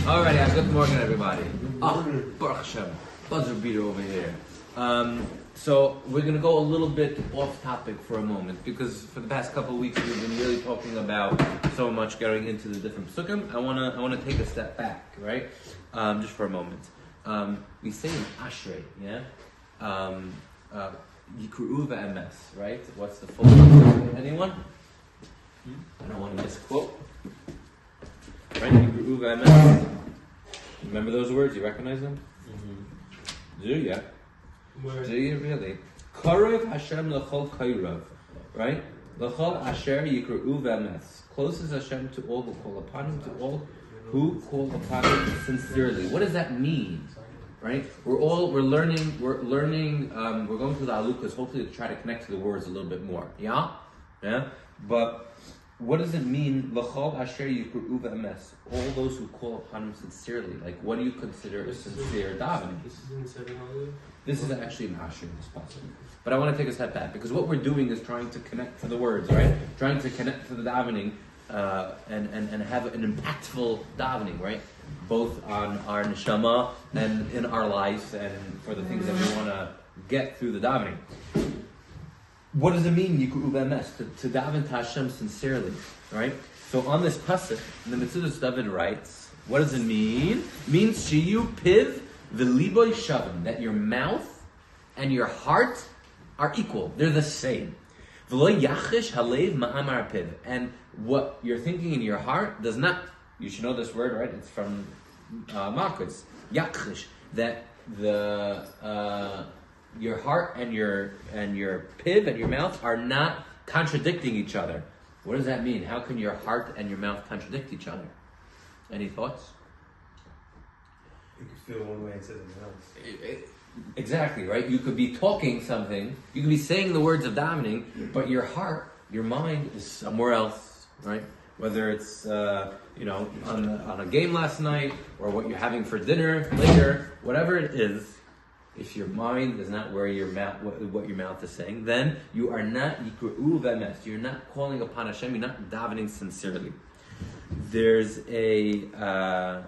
Alrighty, good morning, everybody. Baruch Hashem, buzzer beater over here. So we're going to go a little bit off topic for a moment because for the past couple of weeks we've been really talking about so much getting into the different psukim. I want to take a step back, right? Just for a moment. We say in Ashrei, yeah? Yikru'u v'emes, right? What's the full concept? Anyone? I don't want to misquote. Right? Yikru'u v'emes. Remember those words? You recognize them? Mm-hmm. Do you? Do you really? Karev Hashem l'chol kairav. Right? L'chol asher yikru'u v'emes. Closest Hashem to all who call upon Him, to all who call upon Him sincerely. What does that mean? Right? We're learning, we're going through the alukas, hopefully to try to connect to the words a little bit more. Yeah? Yeah? But what does it mean, L'chol asher yikru'u v'emes? All those who call upon Him sincerely. Like, what do you consider a sincere davening? This is actually an asher in this passage. But I want to take a step back, because what we're doing is trying to connect to the words, right? Trying to connect to the davening, and have an impactful davening, right? Both on our neshama and in our lives and for the things that we want to get through the davening. What does it mean, Yikru'u v'emes, to daven to Hashem sincerely, right? So on this pasuk, the Metzudas David writes, what does it mean? It means shiyu piv v'liboy shavim, that your mouth and your heart are equal. They're the same. V'lo yachish halev ma'amar piv, and what you're thinking in your heart does not. You should know this word, right? It's from Marcus. Yachish, that your heart and your piv and your mouth are not contradicting each other. What does that mean? How can your heart and your mouth contradict each other? Any thoughts? You could feel one way and say something else. Exactly, right? You could be talking something, you could be saying the words of davening, but your heart, your mind is somewhere else, right? Whether it's on a game last night or what you're having for dinner later, whatever it is, if your mind is not where your mouth, what your mouth is saying, then you are not yikru'u v'emes. You're not calling upon Hashem. You're not davening sincerely. There's an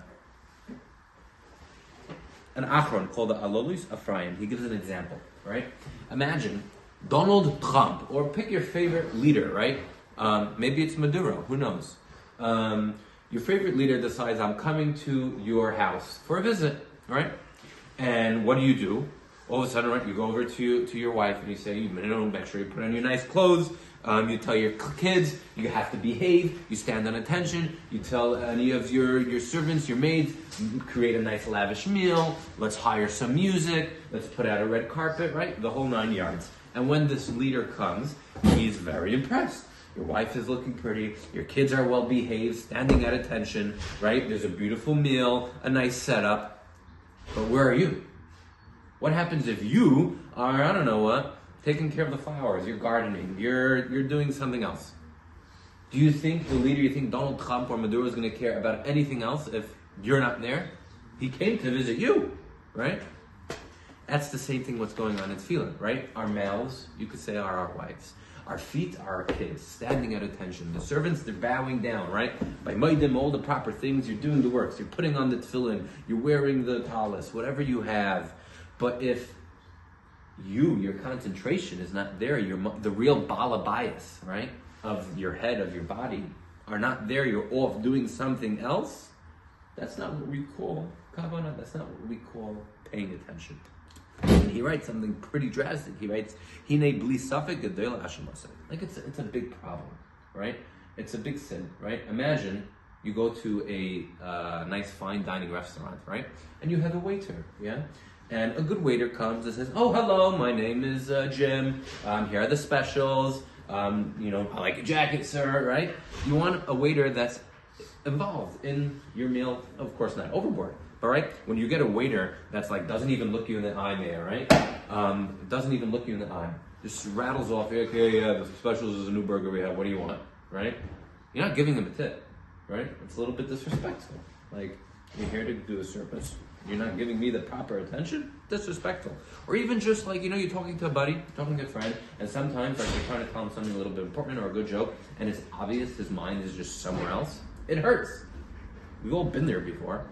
achron called the Alolus Ephraim. He gives an example, right? Imagine Donald Trump, or pick your favorite leader, right? Maybe it's Maduro, who knows? Your favorite leader decides, I'm coming to your house for a visit, right? And what do? All of a sudden, right, you go over to your wife and you say, make sure you put on your nice clothes. You tell your kids, you have to behave. You stand on attention. You tell any of your servants, your maids, create a nice lavish meal. Let's hire some music. Let's put out a red carpet, right? The whole 9 yards. And when this leader comes, he's very impressed. Your wife is looking pretty. Your kids are well behaved, standing at attention, right? There's a beautiful meal, a nice setup. But where are you? What happens if you are, I don't know what, taking care of the flowers, you're gardening, you're doing something else? Do you think you think Donald Trump or Maduro is going to care about anything else if you're not there? He came to visit you, right? That's the same thing what's going on in Tefillah, right? Our mouths, you could say, are our wives. Our feet are our kids, standing at attention. The servants, they're bowing down, right? By maidim, all the proper things, you're doing the works. You're putting on the tefillin, you're wearing the talis, whatever you have. But if your concentration is not there, the real balabayas, right, of your head, of your body, are not there, you're off doing something else, that's not what we call kavanah, that's not what we call paying attention. And he writes something pretty drastic. He writes, "Hine bli safek gedol Hashem aseh." Like it's a big problem, right? It's a big sin, right? Imagine you go to a nice fine dining restaurant, right? And you have a waiter, yeah? And a good waiter comes and says, "Oh, hello, my name is Jim. Here are the specials. I like your jacket, sir." Right? You want a waiter that's involved in your meal, of course, not overboard. But right, when you get a waiter that's like doesn't even look you in the eye, Mayor, right? Doesn't even look you in the eye. Just rattles off, okay, yeah, the specials is a new burger we have. What do you want, right? You're not giving him a tip, right? It's a little bit disrespectful. Like, you're here to do a service. You're not giving me the proper attention? Disrespectful. Or even just like, you're talking to a buddy, talking to a friend, and sometimes like you're trying to tell him something a little bit important or a good joke, and it's obvious his mind is just somewhere else. It hurts. We've all been there before.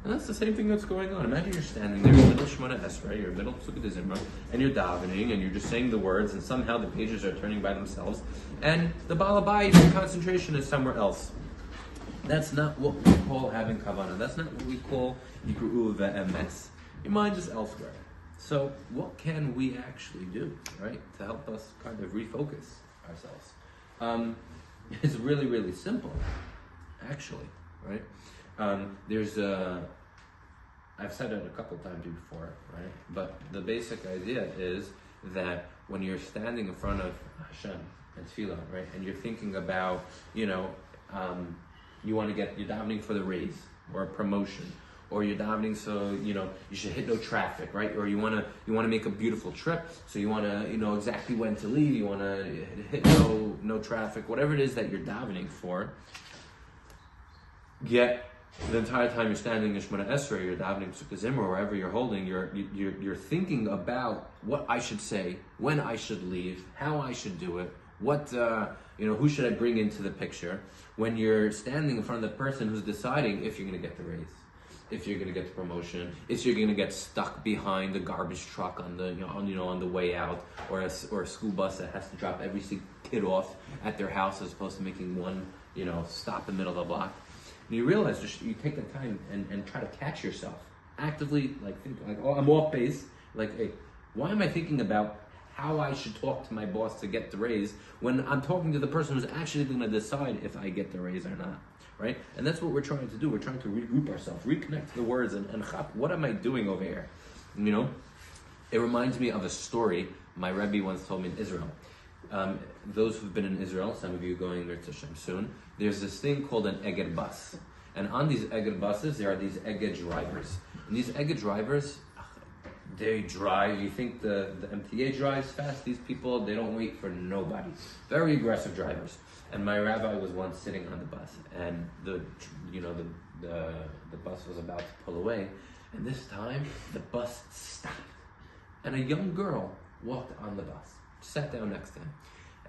And that's the same thing that's going on. Imagine you're standing there in the middle of Shemona Esrei, you're in the middle of Sukkot Zimra, and you're davening, and you're just saying the words, and somehow the pages are turning by themselves, and the Baal Habayit concentration is somewhere else. That's not what we call having kavanah. That's not what we call yikru'u ve'emes. Your mind is elsewhere. So what can we actually do, right, to help us kind of refocus ourselves? It's really, really simple, actually, right? I've said it a couple times before, right? But the basic idea is that when you're standing in front of Hashem and Tefillah, right, and you're thinking about, you're davening for the raise or a promotion, or you're davening so you should hit no traffic, right? Or you want to make a beautiful trip, so you want to know exactly when to leave. You want to hit no traffic, whatever it is that you're davening for. Yet the entire time you're standing in Shemona Esrei, you're davening Sukkot Zimra, or wherever you're holding, you're thinking about what I should say, when I should leave, how I should do it, what who should I bring into the picture. When you're standing in front of the person who's deciding if you're going to get the raise, if you're going to get the promotion, if you're going to get stuck behind the garbage truck on the way out, or a school bus that has to drop every single kid off at their house as opposed to making one stop in the middle of the block. And you realize you take the time and try to catch yourself actively, think oh, I'm off base. Hey, why am I thinking about how I should talk to my boss to get the raise when I'm talking to the person who's actually going to decide if I get the raise or not, right? And that's what we're trying to do. We're trying to regroup ourselves, reconnect to the words, and what am I doing over here? It reminds me of a story my Rebbe once told me in Israel. Those who've been in Israel, some of you going there to Shem soon, there's this thing called an Egged bus. And on these Egged buses, there are these Egged drivers. And these Egged drivers, they drive. You think the MTA drives fast? These people, they don't wait for nobody. Very aggressive drivers. And my rabbi was once sitting on the bus, and the bus was about to pull away, and this time the bus stopped, and a young girl walked on the bus, sat down next to him,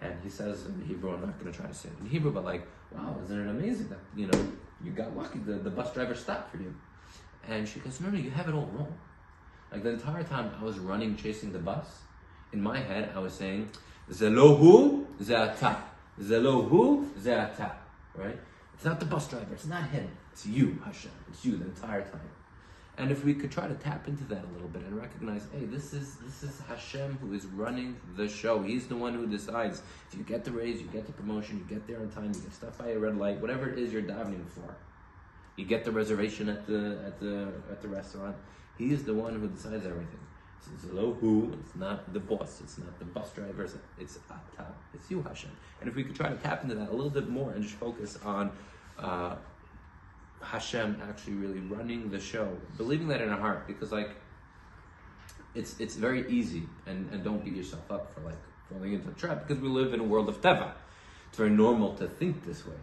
and he says in Hebrew, I'm not going to try to say it in Hebrew, but wow, isn't it amazing that you got lucky, the bus driver stopped for you? And she goes, no, you have it all wrong. The entire time I was running, chasing the bus, in my head I was saying, Zelohu Ze'ata. Zelohu Ze'ata. Right? It's not the bus driver, it's not him. It's you, Hashem. It's you the entire time. And if we could try to tap into that a little bit and recognize, hey, this is Hashem who is running the show. He's the one who decides. If you get the raise, you get the promotion, you get there on time, you get stuff by a red light, whatever it is you're davening for. You get the reservation at the restaurant. He is the one who decides everything. It's Elohu, it's not the boss, it's not the bus driver, it's Ata, it's you, Hashem. And if we could try to tap into that a little bit more and just focus on Hashem actually really running the show, believing that in our heart, because it's very easy, and don't beat yourself up for falling into a trap, because we live in a world of Teva. It's very normal to think this way.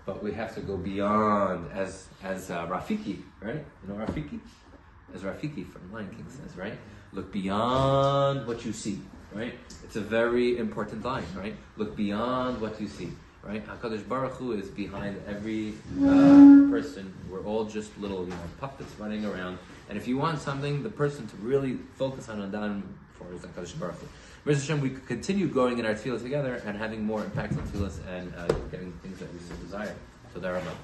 But we have to go beyond, as Rafiki, right? You know Rafiki? As Rafiki from Lion King says, right? Look beyond what you see, right? It's a very important line, right? Look beyond what you see, right? HaKadosh Baruch Hu is behind every person. We're all just little puppets running around. And if you want something, the person to really focus on and down for is HaKadosh Baruch Hu. Mirza Hashem, we could continue going in our tefillah together and having more impact on tefillahs and getting things that we desire. So, Darabah.